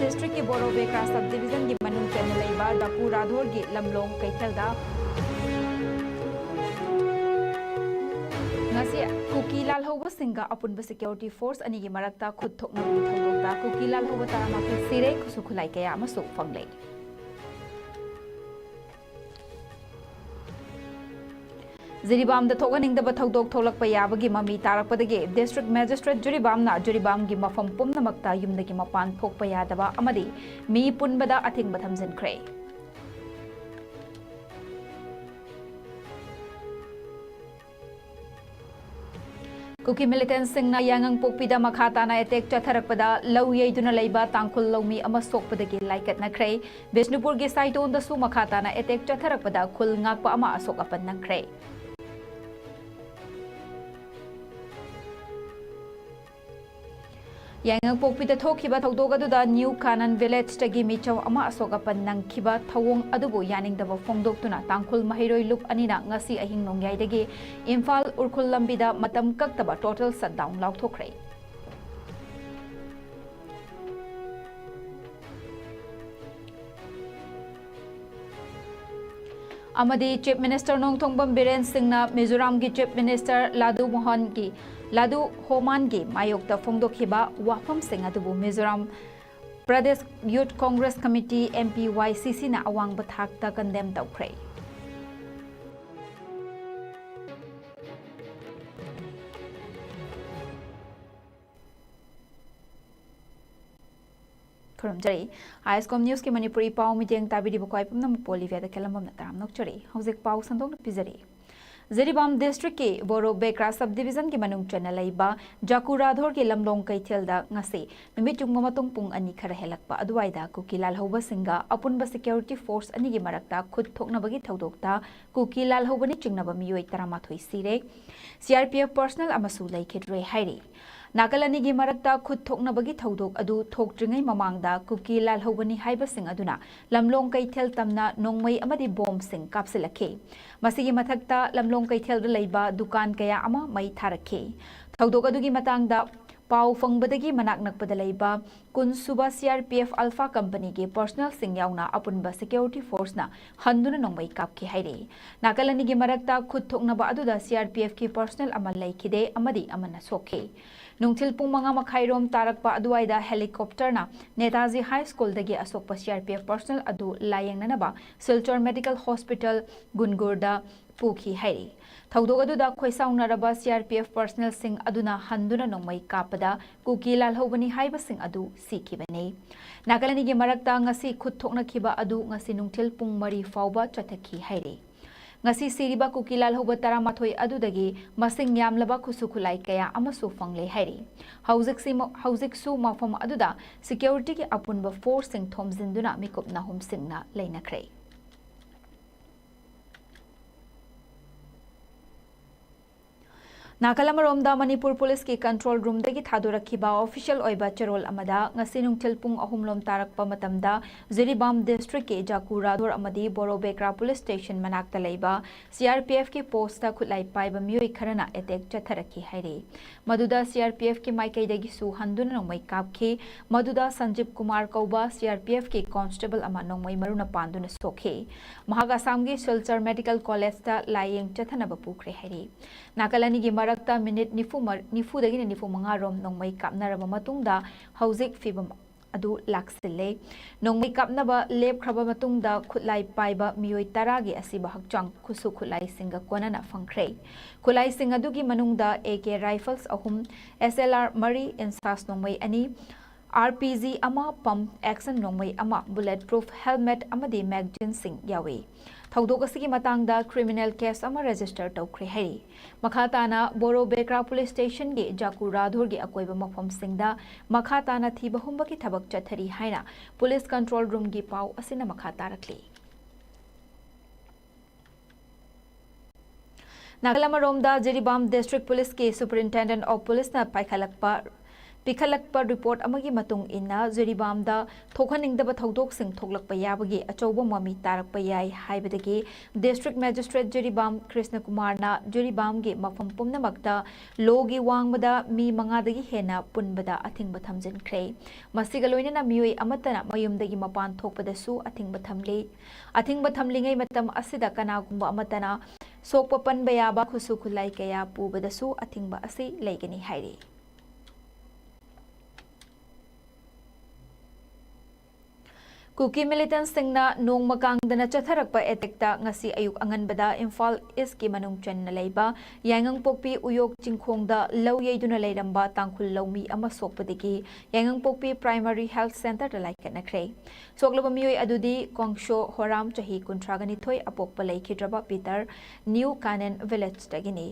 District की बोरोबेक्रा sub division की मनुंग chain लेबा डाकू राधोर की लमलोंग कैथलदा ngasi kuki lal hoba singa apun security force ani gi marakta khut thokna bi thongda kuki lal hoba tarama ki sire khusu khulai kaya amasu fanglei Jiribam da thoganing da bathodok tholak pa yabagi mami tarakpadagi district magistrate Jiribam na Jiribam gi mafam pumnamakta yumdagi mapan thokpa yadaba amadi mi punbada athing bathamjin khrei Kuki militants singna yangang pokpida makhata na attack chatharakpada law yeiduna leiba tangkhul lawmi ama sokpadagi laikat na khrei Bishnupur gi saiton da su makhata na attack chatharakpada khul ngakpa ama asok apan nang khrei Yangang pokpida thokiba thodog aduda New Kanan village tagi michaw ama asok apan nang khiba thawong adubu yaning daba fongdok tuna tangkhul mahiroi lup anina ngasi ahing nongyai dagi Imphal urkhul lambida matam kaktaba total shutdown laukthokhrei Amadi Chief Minister Nongthongbam Biren Singhna Mizoram gi Chief Minister Ladu Homan gi mayokta phongdokhiba wafam sing adubu Mizoram Pradesh Youth Congress Committee MPYCC na awang bathakta condemn tawkhrei Kurumjari ISCOM News ki Manipuri pau miteng tabidi bukai pumna Polivia da kelambam na taram nokchari hauzik pau sandong pizari Jiribam district ki Borobekra subdivision ki manung chana leiba Jaku Radhor ki lamlong kaithelda ngasi numit chungma matung pung ani khara helakpa aduwaida kukilal hoba singa apunba security force ani gi marakta khut thokna bagi thodokta kukilal hobani chingnaba miyoi taramathoi sire CRPF personnel amasu laikhitre hairi Nakalani gi marakta khut thokna bagi thodok adu thokjringai mamangda kuki lal hobani haiba sing aduna lamlong kaithel tamna nongmai amadi bomb sing kapsilakhe masigi mathakta lamlong kaithel da leiba dukan kaya ama mai tharakhe thodok adu gi matangda pau fangbadagi manak nakpada leiba kunsuba CRPF Alpha Company ge personal sing yauna apunba security force na handuna nongmai kapki haire nakalani gi marakta khut thokna ba adu da CRPF ki personal amal laikhide amadi amana sokhe Nungthil pung manga makhairom tarakpa aduwaida helicopter na Netaji High School dagi asokpa CRPF personnel adu layang nanaba Silchar Medical Hospital Gungurda pukhi hairi thodog adu da khoisaunaraba CRPF personnel sing aduna handuna nongmai kapada kuki lal hobani haiba sing adu sikhibane nakalani gi marakta ngasi khut thokna khiba adu ngasi nungthil pung mari fauba chathaki hairi ngasi siriba kukilal hoba taramathoi adudagi masing yamlaba khusu khulai kaya amasu fangle hairi hauzik su mafam aduda security ki apunba force sing thomjinduna mikup na hum singna leinakhrei Nakalamaromda Manipur Police ki control room dagi thadorakhiba official oiba charol amada ngasi nungthil pung ahumlom tarakpa matamda Jiribam district ke Jaku Radhor amadi Borobekra police station manakta leiba CRPF ki post ta khulai paiba miyoi kharana attack chatharakhi haire maduda CRPF ki maikai dagi su handuna nongmai kapkhi maduda Sanjeev Kumar Kauba CRPF ki constable ama nongmai maruna panduna sokhe mahaga samgi Silchar Medical College ta layeng chathanaba pukre haire nakalani gi marakta minute nifu dagi nifu manga rom nongmai kapnaraba matungda hauzik fibam adu laksille nongmai kapnaba lep khraba matungda khutlai paiba miyoi taragi asiba hakchang khusu khulai singa konana fangkhrei khulai sing adugi manungda AK rifles ahum SLR mari insas nongmai ani RPG ama pump action nongmai ama bulletproof helmet amadi magazine sing yawi thodok asigi matangda criminal case ama register tawkhre hairi makhatana Borobekra police station ge Jaku Radhor ge akoiba mafam singda makhatana thiba humba ki thabak chathari haina police control room gi pau asina makhata rakli Nagalamaromda Jiribam district police ke superintendent of police na paikhalakpa ꯄꯤꯈꯠꯂꯛꯄ report ꯑꯃꯒꯤ ꯃꯇꯨꯡ ꯏꯟꯅ ꯖꯤꯔꯤꯕꯥꯝꯗ ꯊꯣꯛꯍꯟꯅꯤꯡꯗꯕ ꯊꯧꯗꯣꯛꯁꯤꯡ ꯊꯣꯛꯂꯛꯄ ꯌꯥꯕꯒꯤ ꯑꯆꯧꯕ ꯃꯃꯤ ꯇꯥꯔꯛꯄ ꯌꯥꯏ ꯍꯥꯏꯕꯗꯒꯤ ꯗꯤꯁꯇ꯭ꯔꯤꯛ ꯃꯦꯖꯤꯁꯇ꯭ꯔꯦꯠ ꯖꯤꯔꯤꯕꯥꯝ ꯀ꯭ꯔꯤꯁꯅꯀꯨꯃꯥꯔꯅ ꯖꯤꯔꯤꯕꯥꯝꯒꯤ ꯃꯐꯝ ꯄꯨꯝꯅꯃꯛꯇ ꯂꯣꯒꯤ ꯋꯥꯡꯃꯗ ꯃꯤ 5ꯗꯒꯤ ꯍꯦꯟꯅ ꯄꯨꯟꯕꯗ ꯑꯊꯤꯡꯕ ꯊꯝꯖꯤꯟꯈ꯭ꯔꯦ꯫ ꯃꯁꯤꯒ ꯂꯣꯏꯅꯅ ꯃꯤꯑꯣꯏ ꯑꯃꯠꯇꯅ ꯃꯌꯨꯝꯗꯒꯤ ꯃꯄꯥꯟ ꯊꯣꯛꯄꯗꯁꯨ ꯑꯊꯤꯡꯕ ꯊꯝꯂꯤ꯫ ꯑꯊꯤꯡꯕ ꯊꯝꯂꯤꯉꯩ ꯃꯇꯝ ꯑꯁꯤꯗ ꯀꯅꯥꯒꯨꯝꯕ ꯑꯃꯠꯇꯅ ꯁꯣꯛꯄ ꯄꯟꯕ ꯌꯥꯕ ꯈꯨꯠꯁꯨ ꯈꯨꯠꯂꯥꯏ ꯀꯌꯥ ꯄꯨꯕꯗꯁꯨ ꯑꯊꯤꯡꯕ ꯑꯁꯤ ꯂꯩꯒꯅꯤ ꯍꯥꯏꯔꯤ꯫ ꯀꯨꯀꯤ ꯃꯤꯂꯤꯇꯦꯟꯠꯁꯤꯡꯅ ꯅꯣꯡꯃ ꯀꯥꯡꯗꯅ ꯆꯠꯊꯔꯛꯄ ꯑꯦꯇꯦꯛꯇ ꯉꯁꯤ ꯑꯌꯨꯛ ꯑꯉꯟꯕꯗ ꯏꯝꯐꯥꯜ ꯏꯁꯀꯤ ꯃꯅꯨꯡ ꯆꯟꯅ ꯂꯩꯕ ꯌꯥꯏꯉꯪꯄꯣꯛꯄꯤ ꯎꯌꯣꯛ ꯆꯤꯡꯈꯣꯡꯗ ꯂꯧ ꯌꯩꯗꯨꯅ ꯂꯩꯔꯝꯕ ꯇꯥꯡꯈꯨꯜ ꯂꯧꯃꯤ ꯑꯃ ꯁꯣꯛꯄꯗꯒꯤ ꯌꯥꯏꯉꯪꯄꯣꯛꯄꯤ ꯄ꯭ꯔꯥꯏꯃꯥꯔꯤ ꯍꯦꯜꯊ ꯁꯦꯟꯇꯔꯗ ꯂꯥꯏꯀꯠꯅꯈ꯭ꯔꯦ꯫ ꯁꯣꯛꯂꯕ ꯃꯤꯑꯣꯏ ꯑꯗꯨꯗꯤ ꯀꯣꯡꯁꯣ ꯍꯣꯔꯥꯝ ꯆꯍꯤ 32 ꯑꯄꯣꯛꯄ ꯂꯩꯈꯤꯗ꯭ꯔꯕ ꯄꯤꯇꯔ ꯅ꯭ꯌꯨ ꯀꯥꯅꯦꯟ ꯚꯤꯂꯦꯖꯇꯒꯤꯅꯤ꯫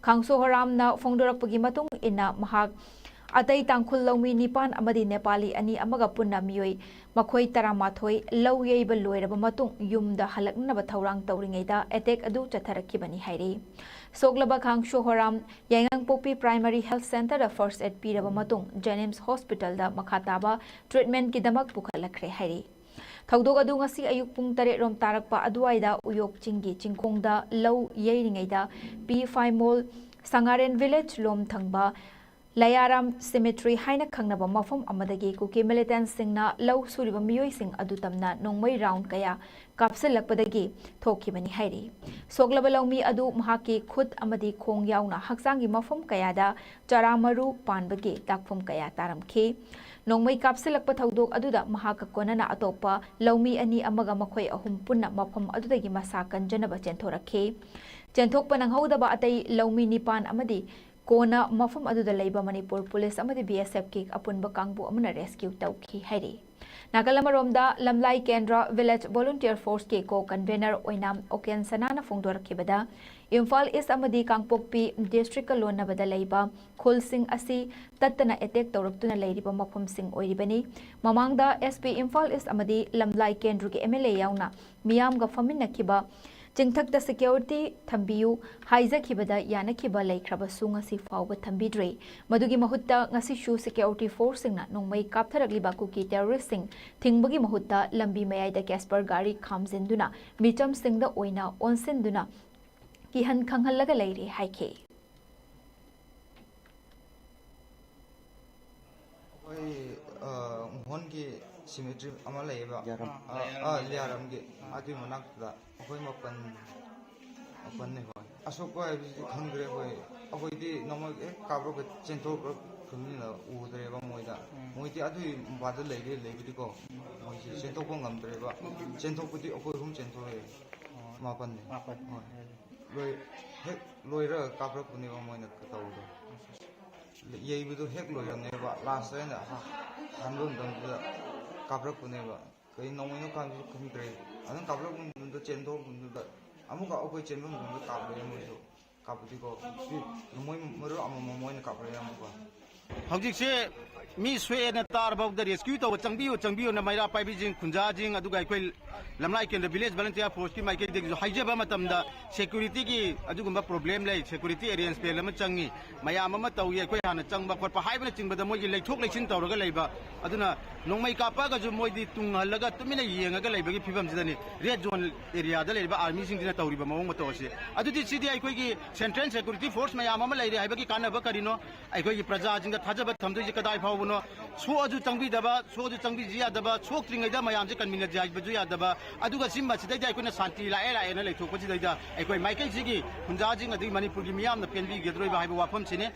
ꯈꯥꯡꯁꯣ ꯍꯣꯔꯥꯝꯅ ꯐꯣꯡꯗꯣꯔꯛꯄꯒꯤ ꯃꯇꯨꯡ ꯏꯟꯅ ꯃꯍꯥꯛ ꯑꯇꯩ ꯇꯥꯡꯈꯨꯜ ꯂꯧꯃꯤ 9 ꯑꯃꯗꯤ ꯅꯦꯄꯥꯂꯤ 2 ꯑꯃꯒ ꯄꯨꯟꯅ ꯃꯤꯑꯣꯏ ꯃꯈꯣꯏ 11 ꯂꯧ ꯌꯩꯕ ꯂꯣꯏꯔꯕ ꯃꯇꯨꯡ ꯌꯨꯝꯗ ꯍꯜꯂꯛꯅꯕ ꯊꯧꯔꯥꯡ ꯇꯧꯔꯤꯉꯩꯗ ꯑꯦꯇꯦꯛ ꯑꯗꯨ ꯆꯠꯊꯔꯛꯈꯤꯕꯅꯤ ꯍꯥꯏꯔꯤ꯫ ꯁꯣꯛꯂꯕ ꯈꯥꯡꯁꯣ ꯍꯣꯔꯥꯝ ꯌꯥꯏꯉꯪꯄꯣꯛꯄꯤ ꯄ꯭ꯔꯥꯏꯃꯥꯔꯤ ꯍꯦꯜꯊ ꯁꯦꯟꯇꯔꯗ ꯐꯥꯔꯁꯠ ꯑꯦꯗ ꯄꯤꯔꯕ ꯃꯇꯨꯡ ꯖꯦꯅꯤꯝꯁ ꯍꯣꯁꯄꯤꯇꯥꯜꯗ ꯃꯈꯥ ꯇꯥꯕ ꯇ꯭ꯔꯤꯠꯃꯦꯟꯠꯀꯤꯗꯃꯛ ꯄꯨꯈꯠꯂꯛꯈ꯭ꯔꯦ ꯍꯥꯏꯔꯤ꯫ ꯊꯧꯗꯣꯛ ꯑꯗꯨ ꯉꯁꯤ ꯑꯌꯨꯛ ꯄꯨꯡ 8 ꯔꯣꯝ ꯇꯥꯔꯛꯄ ꯑꯗꯨꯋꯥꯏꯗ ꯎꯌꯣꯛ ꯆꯤꯡꯒꯤ ꯆꯤꯡꯈꯣꯡꯗ ꯂꯧ ꯌꯩꯔꯤꯉꯩꯗ ꯄꯤ ꯐꯥꯏꯃꯣꯜ ꯁꯉꯥꯔꯦꯟ ꯚꯤꯂꯦꯖ ꯂꯣꯝ ꯊꯪꯕ ꯂꯌꯥꯔꯥꯝ ꯁꯤꯃꯤꯇ꯭ꯔꯤ ꯍꯥꯏꯅ ꯈꯪꯅꯕ ꯃꯐꯝ ꯑꯃꯗꯒꯤ ꯀꯨꯀꯤ ꯃꯤꯂꯤꯇꯦꯟꯠꯁꯤꯡꯅ ꯂꯧ ꯁꯨꯔꯤꯕ ꯃꯤꯑꯣꯏꯁꯤꯡ ꯑꯗꯨ ꯇꯝꯅ ꯅꯣꯡꯃꯩ ꯔꯥꯎꯟ ꯀꯌꯥ ꯀꯥꯞꯁꯤꯜꯂꯛꯄꯗꯒꯤ ꯊꯣꯛꯈꯤꯕꯅꯤ ꯍꯥꯏꯔꯤ꯫ ꯁꯣꯛꯂꯕ ꯂꯧꯃꯤ ꯑꯗꯨ ꯃꯍꯥꯛꯀꯤ ꯈꯨꯠ ꯑꯃꯗꯤ ꯈꯣꯡ ꯌꯥꯎꯅ ꯍꯛꯆꯥꯡꯒꯤ ꯃꯐꯝ ꯀꯌꯥꯗ ꯆꯔꯥ ꯃꯔꯨ ꯄꯥꯟꯕꯒꯤ ꯂꯥꯛꯐꯝ ꯀꯌꯥ ꯇꯥꯔꯝꯈꯤ꯫ ꯅꯣꯡꯃꯩ ꯀꯥꯞꯁꯤꯜꯂꯛꯄ ꯊꯧꯗꯣꯛ ꯑꯗꯨꯗ ꯃꯍꯥꯛꯀ ꯀꯣꯟꯅꯅ ꯑꯇꯣꯞꯄ ꯂꯧꯃꯤ 2 ꯑꯃꯒ ꯃꯈꯣꯏ 3 ꯄꯨꯟꯅ ꯃꯐꯝ ꯑꯗꯨꯗꯒꯤ ꯃꯁꯥ ꯀꯟꯖꯅꯕ ꯆꯦꯟꯊꯣꯔꯛꯈꯤ꯫ ꯆꯦꯟꯊꯣꯛꯄ ꯅꯪꯍꯧꯗꯕ ꯑꯇꯩ ꯂꯧꯃꯤ 9 ꯑꯃꯗꯤ ꯀꯣꯟꯅ ꯃꯐꯝ ꯑꯗꯨꯗ ꯂꯩꯕ ꯃꯅꯤꯄꯨꯔ ꯄꯨꯂꯤꯁ ꯑꯃꯗꯤ BSFꯀꯤ ꯑꯄꯨꯟꯕ ꯀꯥꯡꯕꯨ ꯑꯃꯅ ꯔꯦꯁꯀ꯭ꯌꯨ ꯇꯧꯈꯤ ꯍꯥꯏꯔꯤ꯫ ꯅꯥꯀꯜ ꯑꯃꯔꯣꯝꯗ ꯂꯝꯂꯥꯏ ꯀꯦꯟꯗ꯭ꯔ ꯚꯤꯂꯦꯖ ꯚꯣꯂꯨꯟꯇꯤꯌꯔ ꯐꯣꯔꯁꯀꯤ ꯀꯣ-ꯀꯟꯚꯦꯅꯔ ꯑꯣꯏꯅꯥꯝ ꯑꯣꯀꯦꯟ ꯁꯅꯥꯅ ꯐꯣꯡꯗꯣꯔꯛꯈꯤꯕꯗ ꯏꯝꯐꯥꯜ ꯏꯁ ꯑꯃꯗꯤ ꯀꯥꯡꯄꯣꯛꯄꯤ ꯗꯤꯁꯇ꯭ꯔꯤꯛꯀ ꯂꯣꯟꯅꯕꯗ ꯂꯩꯕ ꯈꯨꯜꯁꯤꯡ ꯑꯁꯤ ꯇꯠꯇꯅ ꯑꯦꯇꯦꯛ ꯇꯧꯔꯛꯇꯨꯅ ꯂꯩꯔꯤꯕ ꯃꯐꯝꯁꯤꯡ ꯑꯣꯏꯔꯤꯕꯅꯤ꯫ ꯃꯃꯥꯡꯗ SP ꯏꯝꯐꯥꯜ ꯏꯁ ꯑꯃꯗꯤ ꯂꯝꯂꯥꯏ ꯀꯦꯟꯗ꯭ꯔꯒꯤ MLA ꯌꯥꯎꯅ ꯃꯤꯌꯥꯝꯒ ꯐꯝꯃꯤꯟꯅꯈꯤꯕ ꯆꯤꯡꯊꯛꯇ ꯁꯦꯀ꯭ꯌꯨꯔꯤꯇꯤ ꯊꯝꯕꯤꯌꯨ ꯍꯥꯏꯖꯈꯤꯕꯗ ꯌꯥꯅꯈꯤꯕ ꯂꯩꯈ꯭ꯔꯕꯁꯨ ꯉꯁꯤ ꯐꯥꯎꯕ ꯊꯝꯕꯤꯗ꯭ꯔꯤ꯫ ꯃꯗꯨꯒꯤ ꯃꯍꯨꯠꯇ ꯉꯁꯤꯁꯨ ꯁꯦꯀ꯭ꯌꯨꯔꯤꯇꯤ ꯐꯣꯔꯁꯁꯤꯡꯅ ꯅꯣꯡꯃꯩ ꯀꯥꯞꯊꯔꯛꯂꯤꯕ ꯀꯨꯀꯤ ꯇꯦꯔꯣꯔꯤꯁꯠꯁꯤꯡ ꯊꯤꯡꯕꯒꯤ ꯃꯍꯨꯠꯇ ꯂꯝꯕꯤ ꯃꯌꯥꯏꯗ ꯀꯦꯁꯄꯔ ꯒꯥꯔꯤ ꯈꯥꯝꯖꯤꯟꯗꯨꯅ ꯃꯤꯆꯝꯁꯤꯡꯗ ꯑꯣꯏꯅ ꯑꯣꯟꯁꯤꯟꯗꯨꯅ ꯀꯤꯍꯟ ꯈꯪꯍꯜꯂꯒ ꯂꯩꯔꯤ ꯍꯥꯏꯈꯤ꯫ ꯃꯣꯍꯟꯒꯤ ꯁꯤꯃꯤꯇ꯭ꯔꯤ ꯑꯃ ꯂꯩꯌꯦꯕ ꯂꯤꯌꯥꯔꯝꯒꯤ ꯑꯗꯨꯒꯤ ꯃꯅꯥꯛꯇꯨꯗ ꯑꯩꯈꯣꯏ ꯃꯥꯄꯟꯅꯦ ꯍꯣꯏ ꯑꯁꯣꯛꯄ ꯍꯥꯏꯕꯁꯤꯗꯤ ꯈꯪꯗ꯭ꯔꯦ ꯑꯩꯈꯣꯏꯗꯤ ꯅꯣꯡꯃꯩ ꯍꯦꯛ ꯀꯥꯞꯄꯒ ꯆꯦꯟꯊꯣꯛꯈ꯭ꯔꯕꯅꯤꯅ ꯎꯗ꯭ꯔꯦꯕ ꯃꯣꯏꯗꯤ ꯑꯗꯨꯒꯤ ꯃꯄꯥꯗ ꯂꯩꯕꯗꯤꯀꯣ ꯃꯣꯏꯁꯤ ꯆꯦꯟꯊꯣꯛꯄ ꯉꯝꯗ꯭ꯔꯦꯕ ꯆꯦꯟꯊꯣꯛꯄꯗꯤ ꯑꯩꯈꯣꯏ 3 ꯆꯦꯟꯊꯣꯛꯑꯦ 9 ꯍꯣꯏ ꯍꯦꯛ ꯂꯣꯏꯔꯒ ꯀꯥꯞꯔꯛꯄꯅꯦꯕ ꯃꯣꯏꯅ ꯇꯧꯕꯗꯣ ꯌꯩꯕꯗꯣ ꯍꯦꯛ ꯂꯣꯏꯔꯝꯅꯦꯕ ꯂꯥꯁꯇ ꯑꯩꯅ ꯍꯟꯕ ꯃꯇꯝꯗꯨꯗ ꯀꯥꯞꯔꯛꯄꯅꯦꯕ ꯀꯩ ꯅꯣꯡꯃꯩꯅꯣ ꯀꯥꯞꯄꯁꯨ ꯈꯪꯗ꯭ꯔꯦ ꯑꯗꯨꯝ ꯀꯥꯞꯔꯛꯄ ꯃꯇꯝꯗ ꯆꯦꯟꯊꯣꯛꯄꯗꯨꯗ ꯑꯃꯨꯛꯀ ꯑꯩꯈꯣꯏ ꯆꯦꯟꯕ ꯃꯇꯝꯗ ꯀꯥꯞꯂꯛꯑꯦ ꯃꯣꯏꯁꯨ ꯀꯥꯞꯄꯗꯤꯀꯣ ꯅꯣꯡꯃꯩ ꯃꯔꯨ ꯑꯃꯃꯝ ꯃꯣꯏꯅ ꯀꯥꯞꯂꯛꯑꯦ ꯑꯃꯨꯛꯀ ꯍꯧꯖꯤꯛꯁꯦ ꯃꯤ ꯁꯣꯛꯑꯦꯅ ꯇꯥꯔꯕꯥꯎꯗ ꯔꯦꯁꯀ꯭ꯌꯨ ꯇꯧꯕ ꯆꯪꯕꯤꯌꯨꯅ ꯃꯩꯔꯥ ꯄꯥꯏꯕꯤꯁꯤꯡ ꯈꯨꯟꯖꯥꯁꯤꯡ ꯑꯗꯨꯒ ꯑꯩꯈꯣꯏ ꯂꯝꯂꯥꯏ ꯀꯦꯟꯗ꯭ꯔ ꯚꯤꯂꯦꯖ ꯚꯣꯂꯨꯟꯇꯤꯌꯔ ꯐꯣꯔꯁꯀꯤ ꯃꯥꯏꯀꯩꯗꯒꯤꯁꯨ ꯍꯥꯏꯖꯕ ꯃꯇꯝꯗ ꯁꯦꯀ꯭ꯌꯨꯔꯤꯇꯤꯒꯤ ꯑꯗꯨꯒꯨꯝꯕ ꯄ꯭ꯔꯣꯕ꯭ꯂꯦꯝ ꯂꯩ ꯁꯦꯀ꯭ꯌꯨꯔꯤꯇꯤ ꯑꯦꯔꯦꯟꯖꯃꯦꯟ ꯑꯃ ꯆꯪꯉꯤ ꯃꯌꯥꯝ ꯑꯃ ꯇꯧꯏ ꯑꯩꯈꯣꯏ ꯍꯥꯟꯅ ꯆꯪꯕ ꯈꯣꯠꯄ ꯍꯥꯏꯕꯅꯆꯤꯡꯕꯗ ꯃꯣꯏꯒꯤ ꯂꯩꯊꯣꯛ ꯂꯩꯁꯤꯟ ꯇꯧꯔꯒ ꯂꯩꯕ ꯑꯗꯨꯅ ꯅꯣꯡꯃꯩ ꯀꯥꯞꯄꯒꯁꯨ ꯃꯣꯏꯗꯤ ꯇꯨꯡꯍꯜꯂꯒ ꯇꯨꯃꯤꯟꯅ ꯌꯦꯡꯉꯒ ꯂꯩꯕꯒꯤ ꯐꯤꯕꯝꯁꯤꯗꯅꯤ ꯔꯦꯗ ꯖꯣꯟ ꯑꯦꯔꯤꯌꯥꯗ ꯂꯩꯔꯤꯕ ꯑꯥꯔꯃꯤꯁꯤꯡꯁꯤꯅ ꯇꯧꯔꯤꯕ ꯃꯑꯣꯡ ꯃꯇꯧ ꯑꯁꯤ ꯑꯗꯨꯗꯤ ꯁꯤꯗꯤ ꯑꯩꯈꯣꯏꯒꯤ ꯁꯦꯟꯇ꯭ꯔꯦꯜ ꯁꯦꯀ꯭ꯌꯨꯔꯤꯇꯤ ꯐꯣꯔꯁ ꯃꯌꯥꯝ ꯑꯃ ꯂꯩꯔꯦ ꯍꯥꯏꯕꯒꯤ ꯀꯥꯟꯅꯕ ꯀꯔꯤꯅꯣ ꯑꯩꯈꯣꯏꯒꯤ ꯄ꯭ꯔꯖꯥꯁꯤꯡꯗ ꯊꯥꯖꯕ ꯊꯝꯗꯣꯏꯁꯤ ꯀꯗꯥꯏ ꯐꯥꯎꯕꯅꯣ ꯁꯣꯛꯑꯁꯨ ꯆꯪꯕꯤꯁꯤ ꯌꯥꯗꯕ ꯁꯣꯛꯇ꯭ꯔꯤꯉꯩꯗ ꯃꯌꯥꯝꯁꯦ ꯀꯟꯃꯤꯟꯅꯁꯤ ꯍꯥꯏꯕꯁꯨ ꯌꯥꯗꯕ ꯑꯗꯨꯒ ꯁꯤꯃꯁꯤꯗꯩꯗ ꯑꯩꯈꯣꯏꯅ ꯁꯥꯟꯇꯤ ꯂꯥꯛꯑꯦꯅ ꯂꯩꯊꯣꯛꯄꯁꯤꯗꯩꯗ ꯑꯩꯈꯣꯏ ꯃꯥꯏꯀꯩꯁꯤꯒꯤ ꯈꯨꯟꯖꯥꯁꯤꯡ ꯑꯗꯒꯤ ꯃꯅꯤꯄꯨꯔꯒꯤ ꯃꯤꯌꯥꯝꯅ ꯄꯦꯟꯕꯤꯒꯗ꯭ꯔꯣꯏꯕ ꯍꯥꯏꯕ ꯋꯥꯐꯝꯁꯤꯅꯤ꯫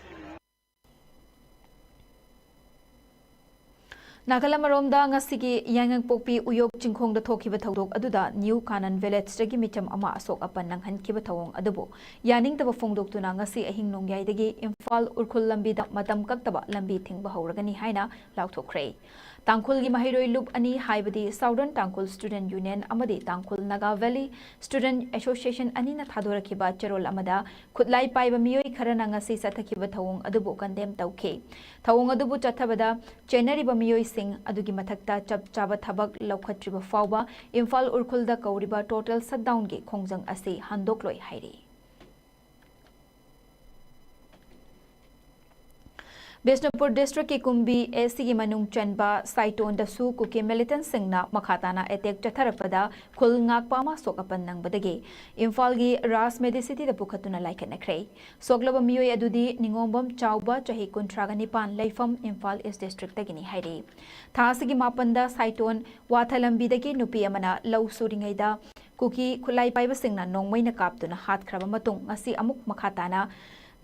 ꯅꯥꯀꯜ ꯑꯃꯔꯣꯝꯗ ꯉꯁꯤꯒꯤ ꯌꯥꯏꯉꯪꯄꯣꯛꯄꯤ ꯎꯌꯣꯛ ꯆꯤꯡꯈꯣꯡꯗ ꯊꯣꯛꯈꯤꯕ ꯊꯧꯗꯣꯛ ꯑꯗꯨꯗ ꯅ꯭ꯌꯨ ꯀꯥꯅꯟ ꯚꯤꯂꯦꯖꯇꯒꯤ ꯃꯤꯆꯝ ꯑꯃ ꯑꯁꯣꯛ ꯑꯄꯟ ꯅꯪꯍꯟꯈꯤꯕ ꯊꯧꯑꯣꯡ ꯑꯗꯨꯕꯨ ꯌꯥꯅꯤꯡꯗꯕ ꯐꯣꯡꯗꯣꯛꯇꯨꯅ ꯉꯁꯤ ꯑꯍꯤꯡ ꯅꯣꯡꯌꯥꯏꯗꯒꯤ ꯏꯝꯐꯥꯜ ꯎꯈ꯭ꯔꯨꯜ ꯂꯝꯕꯤꯗ ꯃꯇꯝ ꯀꯛꯇꯕ ꯂꯝꯕꯤ ꯊꯤꯡꯕ ꯍꯧꯔꯒꯅꯤ ꯍꯥꯏꯅ ꯂꯥꯎꯊꯣꯛꯈ꯭ꯔꯦ꯫ ꯇꯥꯡꯈꯨꯜꯒꯤ ꯃꯍꯩꯔꯣꯏ ꯂꯨꯞ 2 ꯍꯥꯏꯕꯗꯤ ꯁꯥꯎꯗꯔꯟ ꯇꯥꯡꯈꯨꯜ ꯁ꯭ꯇꯨꯗꯦꯟꯠ ꯌꯨꯅꯤꯌꯟ ꯑꯃꯗꯤ Tangkhul Naga valley student association ꯑꯅꯤꯅ ꯊꯥꯗꯣꯔꯛꯈꯤꯕ ꯆꯦꯔꯣꯜ ꯑꯃꯗ ꯈꯨꯠꯂꯥꯏ ꯄꯥꯏꯕ ꯃꯤꯑꯣꯏ ꯈꯔꯅ ꯉꯁꯤ ꯆꯠꯊꯈꯤꯕ ꯊꯧꯑꯣꯡ ꯑꯗꯨꯕꯨ ꯀꯟꯗꯦꯝ ꯇꯧꯈꯤ꯫ ꯊꯧꯑꯣꯡ ꯑꯗꯨꯕꯨ ꯆꯠꯊꯕꯗ ꯆꯦꯟꯅꯔꯤꯕ ꯃꯤꯑꯣꯏꯁꯤꯡ ꯑꯗꯨꯒꯤ ꯃꯊꯛꯇ ꯆꯞ ꯆꯥꯕ ꯊꯕꯛ ꯂꯧꯈꯠꯇ꯭ꯔꯤꯕ ꯐꯥꯎꯕ ꯏꯝꯐꯥꯜ ꯎꯈ꯭ꯔꯨꯜꯗ ꯀꯧꯔꯤꯕ ꯇꯣꯇꯦꯜ ꯁꯠꯗꯥꯎꯟꯒꯤ ꯈꯣꯡꯖꯪ ꯑꯁꯤ ꯍꯟꯗꯣꯛꯂꯣꯏ ꯍꯥꯏꯔꯤ꯫ Bishnupur district ki kumbi AC ki manung chanba saiton da su kuki militant singna makhatana attack chatharapada khul ngak pa ma sokapan nang badage Imphal gi Ras Medi City da pukhatuna laikan nakhrei soglaba miyoi adudi ningombam chawba chahi kuntraga nipan leifam Imphal East district tagini hairi thasigi mapanda saiton wathalambi dagi nupi amana law suringai da kuki khulai paiba singna nongmaina kaptuna hat khraba matung ngasi amuk makhatana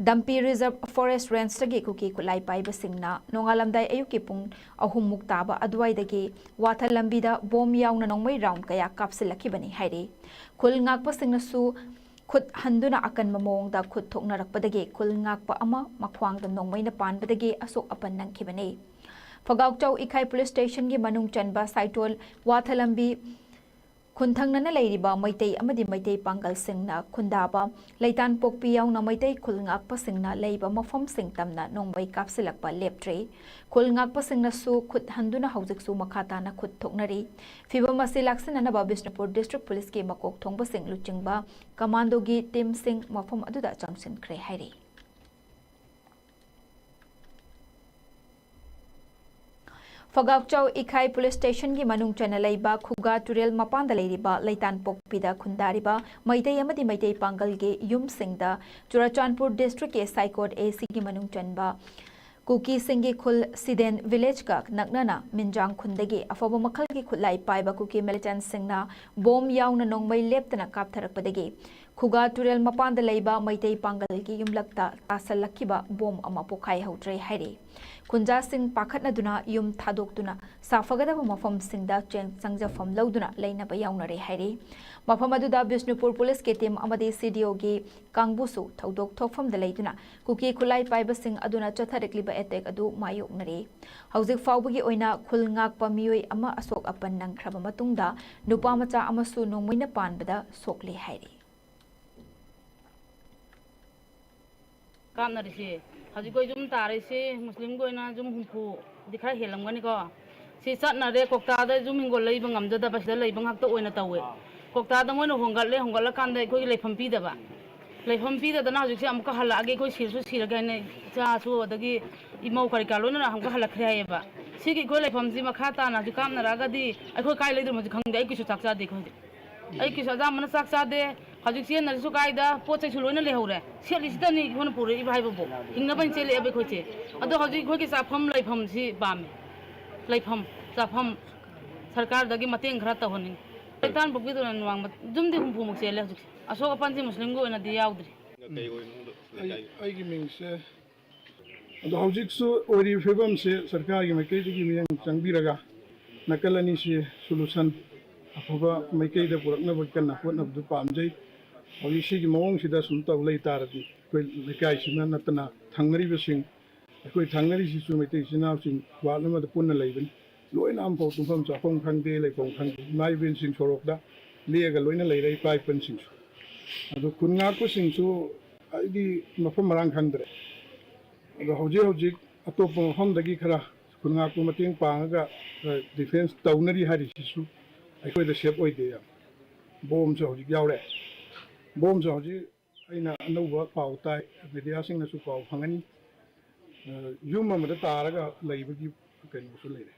Dampi Reserve Forest Range tagi kuki kulai paiba singna nongalamdai ayuki pung ahum muktaba adwai dagi watha lambida bom yauna nongmai round kaya kapsilaki bani hairi kul ngakpa singna su khut handuna akan mamong da khut thokna rakpadagi kul ngakpa ama makhwang da nongmai na panbadagi asok apan nangkibani Phagaukchau Ikhai Police Station gi manung chanba saitol watha lambi Kunthangna leiriba maitai amadi maitai pangal singna khundaba leitan pokpi yauna maitai khulngakpa singna leiba mafam singtamna nongbai kapsilakpa leptre khulngakpa singna su khut handuna haujik su makhata na khut thoknari fibam ase laksana na Bishnupur District Police ki makok thongba sing luchingba commando gi team sing mafam aduda changsin kre hairi Phagaukchau Ikhai Police Station gi manung chana leiba khuga turel mapanda leiriba leitan pokpida khundariba maitai amadi maitai pangal ge yum singda Churachandpur District ke Saikot AC gi manung chanba Kuki Singi Khul Siden Village ka naknana Minjang Khundagi afaba makhal gi khulai paiba kuki militant singna bom yauna nongmai leptana kaptharakpadagi Khuga turel mapanda leiba maitai pangal gi yumlakta tasalakkiba bom ama pokhai hautre hairi Kunja Singh pakhatna duna yum thadokduna safagadaba mafam singda cheng sangjafam lauduna leina ba yaunare hairi mafam aduda Bishnupur Police ke team amadi CDO gi kangbusu thodok thokfam da leiduna kuki khulai paiba sing aduna chatharekliba attack adu mayoknare haujik fawbagi oina khulngak pa miyoi ama asok apan nangkhraba matungda nupa macha amasu nongmoina panbada sokle hairi Kamnarisi haji koi jum tarisi muslim koi na jum humpu dikhara helam gani ko si sat na re kokta da jum hingol lei bangam da bas da lei bang hak to oina tawe kokta da moina hongal kan da koi leifam pi da ba leifam pi da na haji si amka hala age koi sir su sir ga ne cha su dagi imau kari kalo na hamka hala khre ba si ki koi leifam ji makha ta na ji kam na raga di ai koi kai leidur ma ji khang da ai ki su chakcha de ko ai ki sa da mana chakcha de Hajik siya narisu kaida pochai suloy na lehore siya lisita ni hona pure ibai bobo hingna ban chele abe khoche ado hajik khoi ki safam laifam si bame laifam safam sarkar dagi mateng khara ta honi tan bokbi to nwang jumdi humpu muk chele hajik asok apan si muslim go na di yaudri ai gi mingse ado hajik su ori febam se sarkar gi makai gi miyang changbiraga nakalani si solution afoba makai da purakna bakkan na hot na du pamjai Oli sigi mawang sida sumta ulai tarati koi lekai sina natana thangnari besing koi thangnari sisu mete sina sing wala ma punna leiben loina am pau tumfam cha phong khangde le phong khang mai bin sing sorok da liega loina leirai pai pen sing ado kunga ko sing su aidi mafam marang khangdre ado hoji atop hom dagi khara kunga ko mateng pangaga defense taunari hari sisu koi da shape oide ya bom cha hoji yaure Bom George, aina anova pau tai media sing na su pau phangani yuma ma da taraga leibagi kan su leire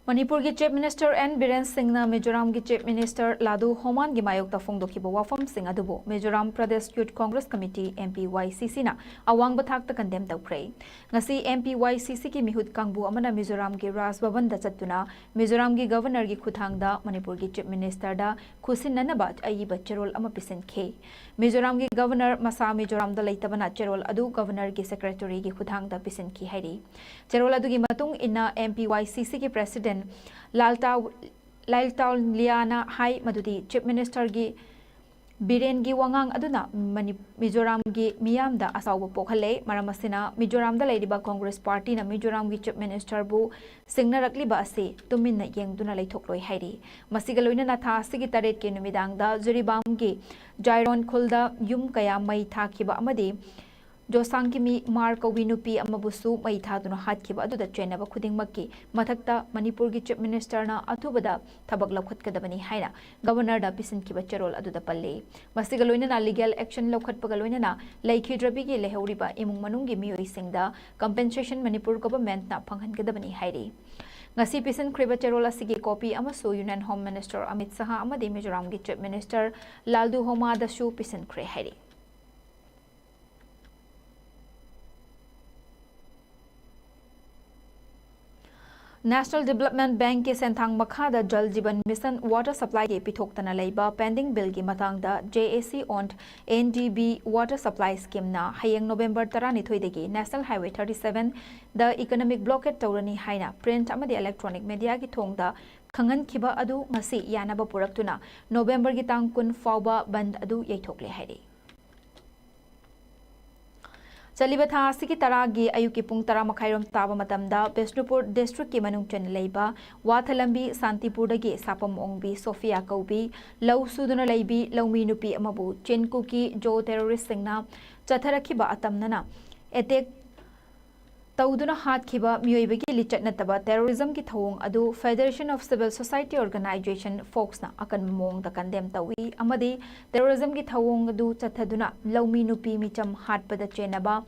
Manipur ki Chief Minister N Biren Singh na Mizoram ki Chief Minister Ladu Homan gi mayok ta phongdoki bo wafam sing adubo Mizoram Pradesh Youth Congress Committee MPYCC na awang bathak ta condemn tawkhrei ngasi MPYCC ki mihut kangbu amana Mizoram ki Raj Bhavan da chatuna Mizoram ki Governor gi khuthang da Manipur ki Chief Minister da khusin nanabat ayi bacharol ama pisen khe Mizoram ki Governor masa Mizoram da leitabana cherol adu Governor ki Secretary gi khuthang da pisen ki hairi cherol adu gi matung inna MPYCC ki President Laltau Liana Hai Madudi Chief Minister gi Biren gi wangang aduna Mizoram gi miyamda asaw pokhale maramasina Mizoram da leidiba Congress Party na Mizoram gi Chief Minister bu singna rakli ba ase tumin na yengduna leithokloi hairi masigaloina na tha sigi taret ke numidang da Jiribam gi Jairon khulda yum kaya mai thakiba amadi जोसांग की मी मार कौबी नुपी अमबुसु मई थादुना हातखिबा अदुदा चेनबा खुदिंगमक्की मथक्ता मणिपुर की chief minister ना अथुबदा थबक लौखटकदबनी हाइना governor दा पिसिनखिबा चेरोल अदुदा पल्ले मसिगा लोइनना लीगल एक्शन लौखटपगा लोइनना लैखिद्रबिगी लेहौरिबा इमुंग मनुंगी मियोइसिंगदा कंपेंसेशन मणिपुर गवर्नमेंट ना फंगहनगदबनी हाइरी ngasi pisan khriba cherol asigi copy amasu union home minister Amit Saha amadi Mizoram gi chief minister Laldu Homa da su pisan khre hairi National Development Bank के सेंथांग मखादा जल जीवन मिशन वाटर सप्लाई के पिथोक्तना लेबा pending bill की मतंगदा JAC owned NDB water supply scheme ना हयंग नवंबर 12 देगी National Highway 37 the economic blockade तौरनी हाइना प्रिंट अमदी इलेक्ट्रॉनिक मीडिया की थोंगदा खंगन खिबा अदु ngasi यानबा पुरक्तुना नवंबर की तांग कुन फाउबा बंद अदु यैथोकले हाइरी चलिबा था की तरागी अयुकी पुंग तरा मखाइरोम ताबा मतमदा बिष्णुपुर डिस्ट्रिक्ट की मनुंग चन लेबा वाथलंबी शांतिपुर दगी सापम ओंगबी सोफिया कौबी लौ सुदुना लेबी लौमी नुपी अमबु चेनकु की जो टेररिस्ट सिंगना चथरखिबा अतमनना एटेक तौदुना हातखिबा मियोइबगी लिचट नतबा टेररिज्म की थौंग अदु federation of civil society organisation फोक्स ना अकन मोंग द कंडेम तवी अमदी टेररिज्म की थौंग अदु चथदुना लौमी नुपी मिचम हातपदा चेनबा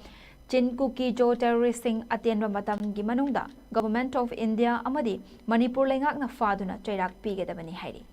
चिनकु की जो टेररिस्ट सिंग अतेनबा मतम की मनुंगदा गवर्नमेंट ऑफ इंडिया अमदी मणिपुर लेंगाक ना फादुना चैराक पीगदबनी हाइरी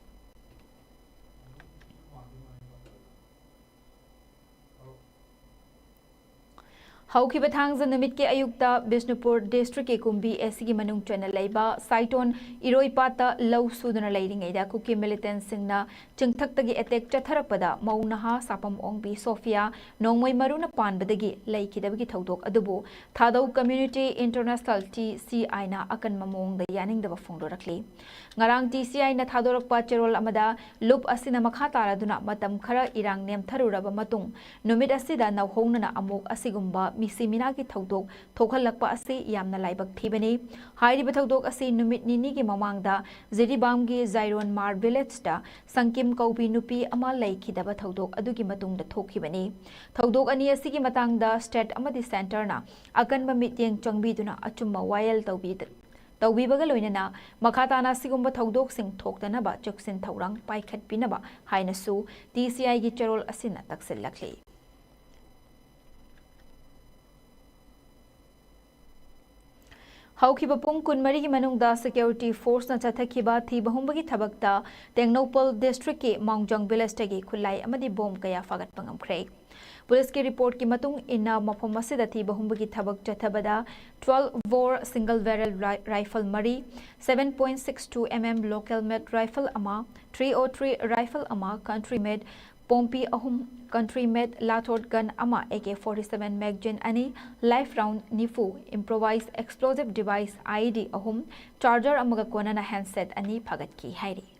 हौखिबा थांगजा नुमित के अयुक्ता बिष्णुपुर डिस्ट्रिक्ट के कुंबी एसी की मनुंग चन लेबा साइटोन इरोइपाता लौ सुदुना लेरिंगैदा कुकी मिलिटेंट सिंगना चिंगथक्तगी अटैक चथरकपदा मौनहा सापम ओंगबी सोफिया नोंगमोय मरुना पानबदगी लैखिदबगी थौदोक अदुबो थादौ कम्युनिटी इंटरनेशनल TCI ना अकन ममोंगदा यानिंगदबा फोंदोरखली ngarang TCI na thadorokpa cherol amada loop asina makha taraduna matam khara irang nem tharuraba matung numit asida nawhongnana amuk asigumba misimina ki thodok thokhalakpa ase yamna laibak thibani hairiba thodok ase numit nini ki mamangda Jiribam gi Zairon Mar village da Sangkim Kaubi nupi ama laikhidaba thodok adugi matungda thokhibani thodok ani asigi matangda state amadi center na akanba mityeng changbiduna achumma wayal तौबीबगा लोइनना मखाताना सिगुम्बा थौदोक सिंग थोक्तनबा चुक्सिन थौरंग पाइखट पिनबा हाइनसु TCI की चरोल असिना तक्सिलखली हौखिबा पुंग कुनमरी की मनुंगदा security force न चथखिबा थी बहुंबगी थबकता टेंगनोपल district के मांगजंग village तगी खुलाई अमदी बोम कया फागत पंगमख्रे police की report की मतुंग इना मफम असिदा थी बहुंबगी थबक चथबदा 12 बोर सिंगल बैरल राइफल मरी 7.62 mm लोकल मेड राइफल अमा 303 राइफल अमा कंट्री मेड पोम्पी अहुम कंट्री मेड लाथोड गन अमा AK-47 मैगजीन अनि लाइफ राउंड निफू इम्प्रोवाइज एक्सप्लोजिव डिवाइस IED अहुम चार्जर अमगा कोनना हैंडसेट अनि फगत की हाइरी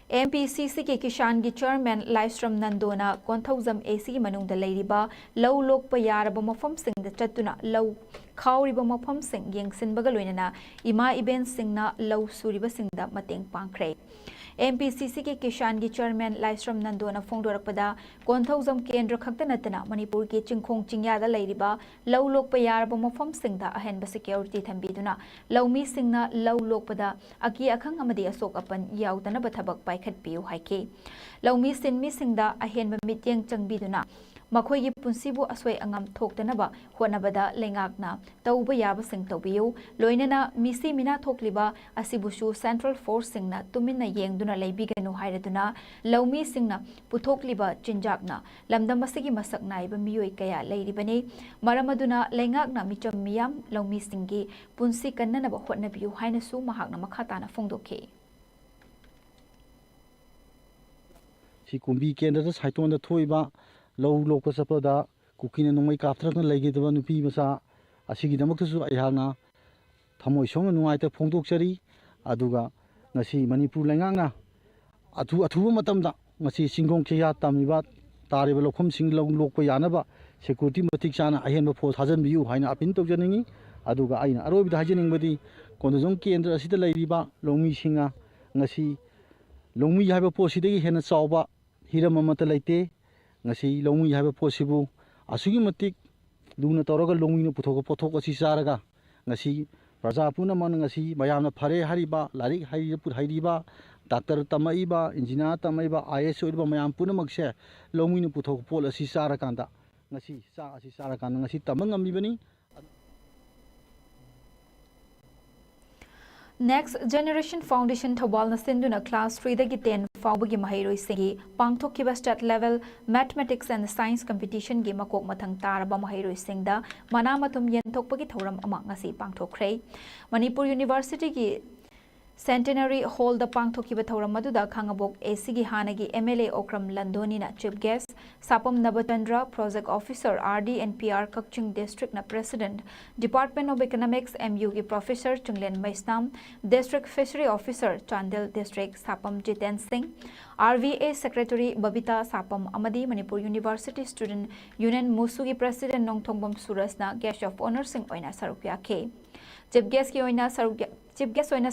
MPCC के किसान की चेयरमैन लाइस्ट्रम नंदोना कोंथौजम AC मनुंगदा लेरिबा लौ लोकपा यारबा मफम सिंगदा चतुना लौ खाउरिबा मफम सिंग येंगसिनबगा लोइनना इमा इबेन सिंगना लौ सुरिबा सिंगदा मतेंग पांखरे MPCC के किसान की चेयरमैन लाइस्ट्रम नंदोना फोंदोरकपदा कोंथौजम केंद्र खक्ता नतना मणिपुर के चिंखोंग चिंयादा लेरिबा लौ लोकपा यारबा मफम सिंगदा अहेनबा सिक्योरिटी थंबीदुना लौमी सिंगना लौ लोकपदा अकी अखंग अमदी असोक अपन याउदनबा थबक पाइखट पियु हाइके लौमी सिनमी सिंगदा अहेनबा मित्येंग चंगबीदुना मखोई पुंसीबु असोय अंगम थोक्तनबा होनबदा लेंगाकना तौबा याबसिंग तौबियु लोइनना मिसी मिना थोकलिबा असिबुसु सेंट्रल फोर्स सिंगना तुमिन्ना येंगदुना लेबिगनु हाइरदुना लौमी सिंगना पुथोकलिबा चिंजाकना लमदम असigi मसक नाइबा मियोय कया लेरिबने मरमदुना लेंगाकना मिचम मियाम लौमी सिंगी पुंसी कन्ननबा होनबियु हाइनसु महाकना मखाताना फोंदोखे सी कुंबी केंद्र साइटोन थोइबा लौ लोक सपदा कुकिन नोंमै काफ्थरन लेगेदबा नुपी मसा असिगिदमक्तसु अयहांना थमोय song नुआइता फोंदोकचरी अदुगा ngasi manipur lengangna athuba matamda ngasi singong khya tamiba tareba lokhom sing lokpa yanaba security matik chana ahenba fo thajan biu haina apin tawjaningi aduga aina arobida hajening badi kondojong kendra asida leiriba lomi singa ngasi longmi haiba posidagi hena chawba hiram amata laite ngasi longmi haiba posibu asugi matik duna tawraga longmi na puthok pothok asi charaga ngasi praja puna man ngasi mayamna phare hariba larik hairiba doctor tamaiba engineer tamaiba IS oiba mayam puna magse longmi na puthok pol asi charakanda ngasi cha asi charakanda ngasi tamang amibani. Next Generation Foundation Thobal na sinduna class 3 dagi 10 fawbagi mahairoi singi pangthokkiba state level mathematics and science competition gi makok mathang taraba mahairoi singda manamatum yenthokpagi thoram ama ngasi pangthokhrei. Manipur University gi Centenary Hall da pangthokkiba thoram maduda khangabok AC gi hanagi MLA Okram Landoni na chief guest Sapam Nabatandra project officer RD and PR Kakching district na president Department of Economics MU gi professor Chunglen Maisnam district fishery officer Chandel district Sapam Jiten Singh RVA secretary Babita Sapam amadi Manipur University student union Musu gi president Nongthongbam Suras na guest of honor sing oina sarukya ke chief guest ki oina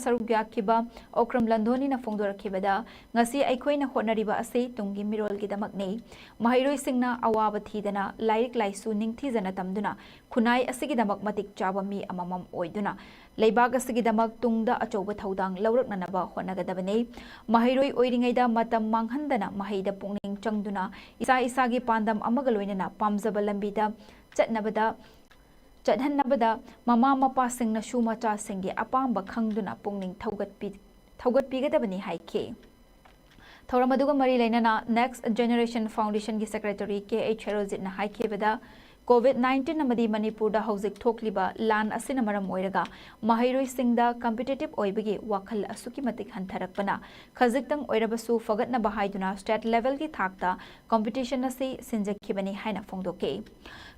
sarukya kiba Okram Landoni na fongdorakibada ngasi aikoina hotnariba ase tungi mirol gi damak nei mahairoi singna awaba thidana lairik laisu ningthijana tamduna khunai asigi damak matik chaba mi amamam oiduna leibag asigi damak tungda achoba thaudang lauraknanaba hotnagadabane mahairoi oiringaida matam manghandana mahaida pungning changduna isa gi pandam amaga loinana pamjaba lambida Chadhanabada mama mapa singna shuma cha singi apamba khangduna pungning thaugat pigadabani haike. Thoramaduga mari lainana Next Generation Foundation gi secretary KH Herozit na haike bada COVID-19 amadi Manipur da hauzik thokliba lan asina maram oiraga mahairoi singda competitive oibagi wakhal asuki matik hantharakpana khajiktang oirabasu fagatna bahaiduna state level gi thakta competition asi sinjakhibani haina fongdoke.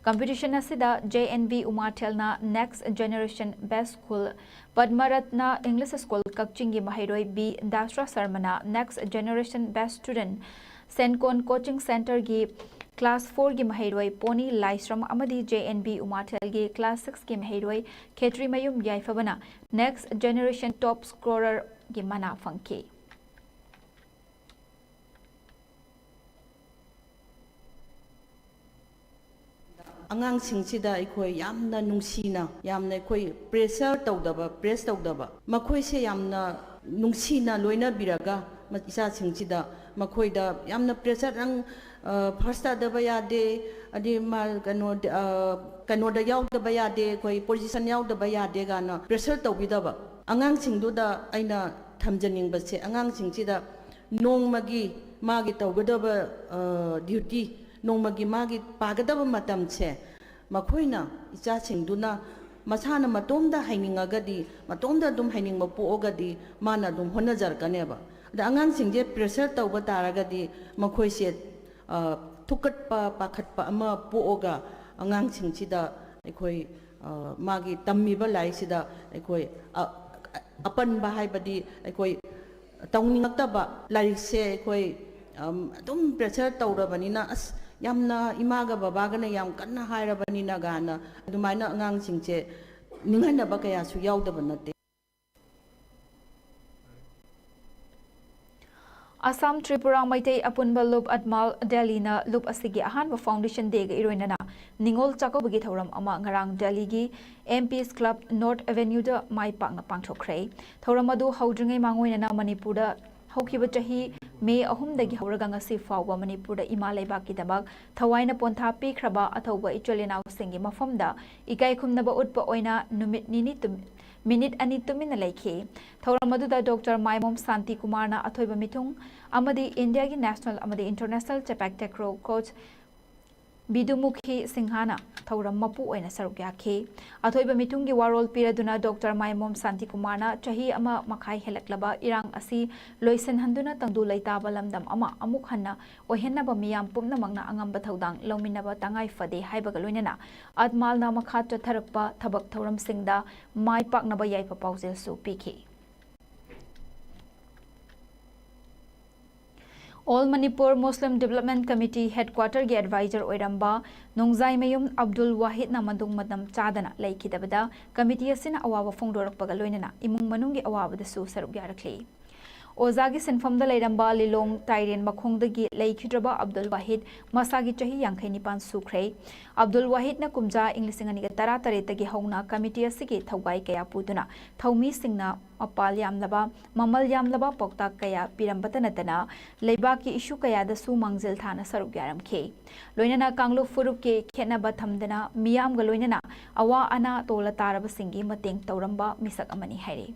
Competition asida JNV Umartel na Next Generation Best School Padmaratna English School Kakchingi Mahiroi B Dasra Sarmana Next Generation Best Student Sencon Coaching Center gi Class 4 gi Mahiroi Pony Laisram amadi JNV Umartel gi Class 6 gi Mahiroi Khetri Mayum Yaifabana Next Generation Top Scorer gi mana fangki. ꯑꯉꯥꯡꯁꯤꯡꯁꯤꯗ ꯑꯩꯈꯣꯏ ꯌꯥꯝꯅ ꯅꯨꯡꯁꯤꯅ ꯌꯥꯝꯅ ꯑꯩꯈꯣꯏ pressure ꯇꯧꯗꯕ press ꯇꯧꯗꯕ ꯃꯈꯣꯏꯁꯦ ꯌꯥꯝꯅ ꯅꯨꯡꯁꯤꯅ ꯂꯣꯏꯅꯕꯤꯔꯒ ꯏꯆꯥꯁꯤꯡꯁꯤꯗ ꯃꯈꯣꯏꯗ ꯌꯥꯝꯅ ꯄ꯭ꯔꯦꯁꯔ ꯅꯪ ꯐꯥꯔꯁ ꯇꯥꯗꯕ ꯌꯥꯗꯦ ꯑꯗꯩ ꯃꯥ ꯀꯩꯅꯣꯗ ꯌꯥꯎꯗꯕ ꯌꯥꯗꯦ ꯑꯩꯈꯣꯏ ꯄꯣꯖꯤꯁꯟ ꯌꯥꯎꯗꯕ ꯌꯥꯗꯦ ꯀꯥꯏꯅ ꯄ꯭ꯔꯦꯁꯔ ꯇꯧꯕꯤꯗꯕ ꯑꯉꯥꯡꯁꯤꯡꯗꯨꯗ ꯑꯩꯅ ꯊꯝꯖꯅꯤꯡꯕꯁꯦ ꯑꯉꯥꯡꯁꯤꯡꯁꯤꯗ ꯅꯣꯡꯃꯒꯤ ꯃꯥꯒꯤ ꯇꯧꯒꯗꯕ duty nongmagi magi pagadaba matamche makhoina ichasingduna masana matomda hainingagadi matomda dum hainingba poogadi mana dum honajarkaneba da angangsingje pressure tawba taragadi makhoise thukatpa pakhatpa ama pooga angangsingchida ekhoi magi tammiba laisida ekhoi apanba haibadi ekhoi tawningakta lairikse ekhoi adum pressure tawrabanina as yamna imaga babagana yam kanna hairabanina gana adumaina angangsingche ninghanaba kaya su yaudaba nate. Assam Tripura Maitai Apunba Loop Atmal Delhi na Loop asigi ahanba foundation day ga iroinana ningol chakobagi thoram ama ngarang Delhi gi MPs Club North Avenue da mai pakna pangthokhrei thoram adu haudringai mangoina Manipur da haukiba chahi May ahumdagi hauraga ngasi fawba Manipur da ima leibak kidabak thawaina pontha pikhraba athauba icholenaw singi mafamda ikai khumnaba utpa oina minute ani tumina laikhe thauramadu da Dr. Maimom Santi Kumar na athoiba mithung amadi India gi national amadi international chapak takraw coach Bidumukhi Singhana thauram mapu oina saruk yakhe athoiba mithungi warol piraduna Dr. Maimom Santi Kumar na chahi ama makhai helaklaba irang asi loisen handuna tangdu laitaba lamdam ama amuk hanna ohenna ba miyam pumna mangna angamba thaudang lominaba tangai fade haibaga loinana atmal na makha chatharakpa thabak thauram singda mai paknaba yaipa paujel su pikhi. All Manipur Muslim Development Committee Headquarter gi advisor oiramba Nongzai Mayum Abdul Wahid na mandung madam chadana laikidabada committee asina awawa fongdorakpaga loinana imung manungi awabada su saruk yarakli. ओजागी सिनफमदा लेरंबा लिलोंग ताइरेन मखोंदगी लेखिद्रबा अब्दुल वाहिद मसागी चही यांखै निपान सुख्रे अब्दुल वाहिद न कुमजा इंग्लिसिंग अनिगा तरा तरेतगी हौना कमिटी असिगी थौगाई कया पुदुना थौमी सिंगना मपाल यामलबा ममल यामलबा पौता कया पिरंबता नतना लेबाकी इशू कयादसु मांगजिल थाना सरुक यारमखे लोइनना कांगलुप फुरुप के खेनबा थमदना मियामगा लोइनना अवा अना तोला तारबसिंगी मेंग तौरंबा मिसक अमनी हैरे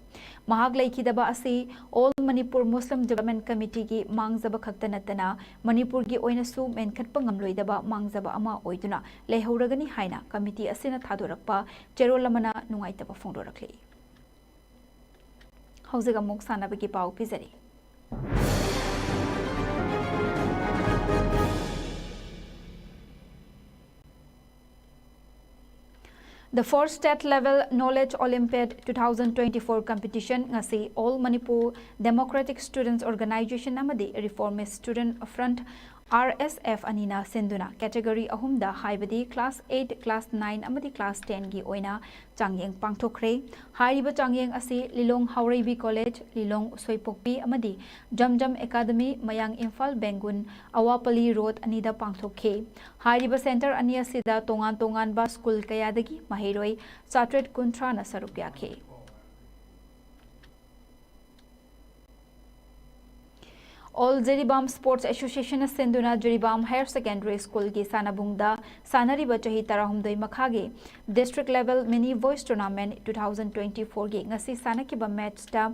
महाग लेखिदबा असि ऑल मणिपुर मुस्लिम डेवलपमेंट कमिटी की मांगजबा खक्ता नतना मणिपुर की ओइनसु मेनखटपा ngamloidaba मांगजबा अमा ओइदुना लेहौरगनी हाइना कमिटी असिना थादोरकपा चेरोलमना नुंगाइतबा फोंदोरखले हौजिग अमुक सानाबगी पाउ पिजरी The first state level Knowledge Olympiad 2024 competition ngasi All Manipur Democratic Students Organization amadi Reformist Student Front RSF anina senduna category ahumda haibadi class 8 class 9 amadi class 10 gi oina changyeng pangthokre hariba changyeng asi Lilong Haureibi College Lilong Soipokpi amadi Jamjam Academy Mayang Imphal Bengun Awapali Road anida pangthokhe hariba center ani asida tongan ba school kayadagi mahiroi satret kuntra na sarupyakhe All Jiribam Sports Association Senduna Jiribam Higher Secondary School ki Sanabungda Sanariba Chahi Tarahumdoi Makhage District Level Mini Voice Tournament 2024 gi ngasi sanakiba match da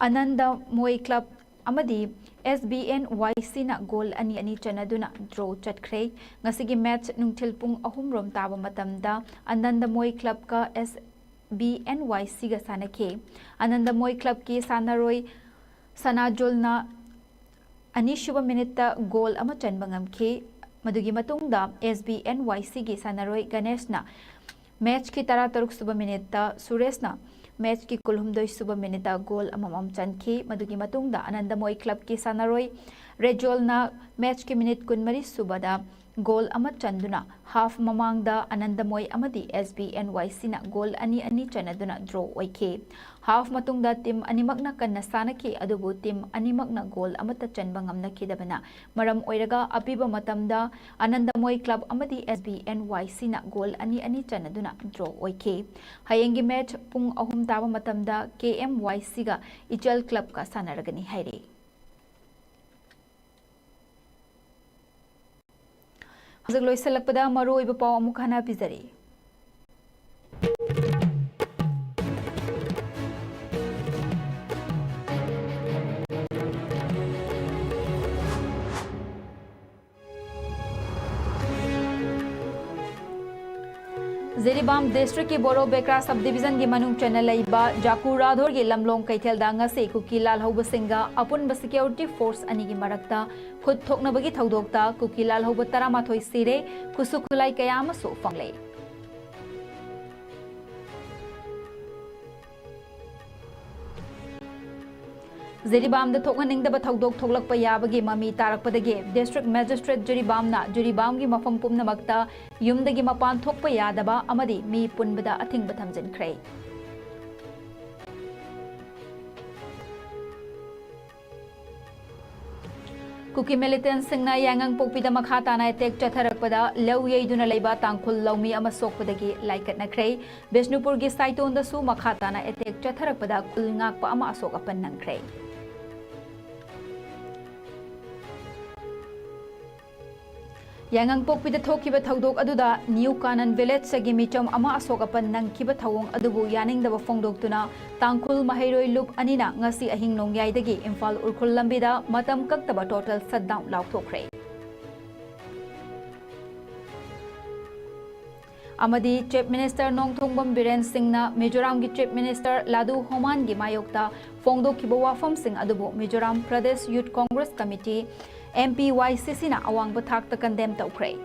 Ananda Moi Club amadi SBN YC na goal ani ani chanaduna draw chatkre ngasi gi match nungthil pung ahum rom taba matamda Ananda Moi Club ka SBN YC ga sanake Ananda Moi Club ki sanaroi Sanajolna Anishuba minute goal ama chanba ngamkhe madugi matungda SBN YC gi sanaroi Ganeshna match ki tara taruk suba minute Sureshna match ki kulhumdoi suba minute goal amamam chankhe madugi matungda Anandamoi Club ki sanaroi Rejolna match ki minute kunmari subada goal ama chanduna half mamangda Anandamoi amadi SBN YC na goal ani chanaduna draw oike half matungda team animakna kanna sanaki adubu team animakna goal amata chanba ngamna khidabana maram oiraga apiba matamda Anandamoi Club amadi SBN YC na goal ani chanaduna draw oike hayengi match pung ahum taba matamda KMYC ga Ichal Club ka sanaragani haire Zagloy salakpada maro iba paw amuk hana pizari Jiribam district ki Boro Bekra subdivision gi manung channel laiba Jaku Radhor gi lamlong kaithel danga se Kuki Lal Hauba Singa apun security force ani gi marakta khud thokna bagi thaudokta Kuki Lal Hauba taramathoi sire kusukulai kayama so fangle Jiribam da thokhaning da thaudok thoklakpa yabagi mami tarakpadagi district magistrate Jiribam na Jiribam gi mafam pumnamakta yumdagi mapan thokpa yadaba amadi mi punbada athingba thamjinkhre Kuki militants singna yangang pokpida makhata na attack chatharakpada law yeiduna leiba tangkhul lawmi ama sokpadagi laikat nakhre Bishnupur gi saiton da su makhata na attack chatharakpada kul ngakpa ama asok apan nangkhre Yangang pokpida thokiba thaudok aduda New Kanan Village sagi michom ama asokapan nang kiba thawong adubu yaning daba fongdoktuna tangkhul mahairoi loop anina ngasi ahing nongyai dagi Imphal urkhul lambida matam kaktaba total shutdown lauthokre Amadi Chief Minister Nongthongbam Biren Singh na Mizoram gi Chief Minister Ladu Homan gi mayokta fongdokiba wafam sing adubu Mizoram Pradesh Youth Congress Committee MPYCC na awang bathak ta condemn tawkhre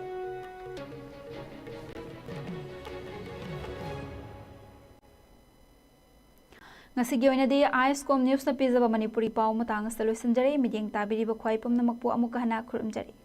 ngasigi oina de ISCOM news na pizaba manipuri paw matang solution jare miding tabiri ba khwai pum namakpu amuka hana khurum jare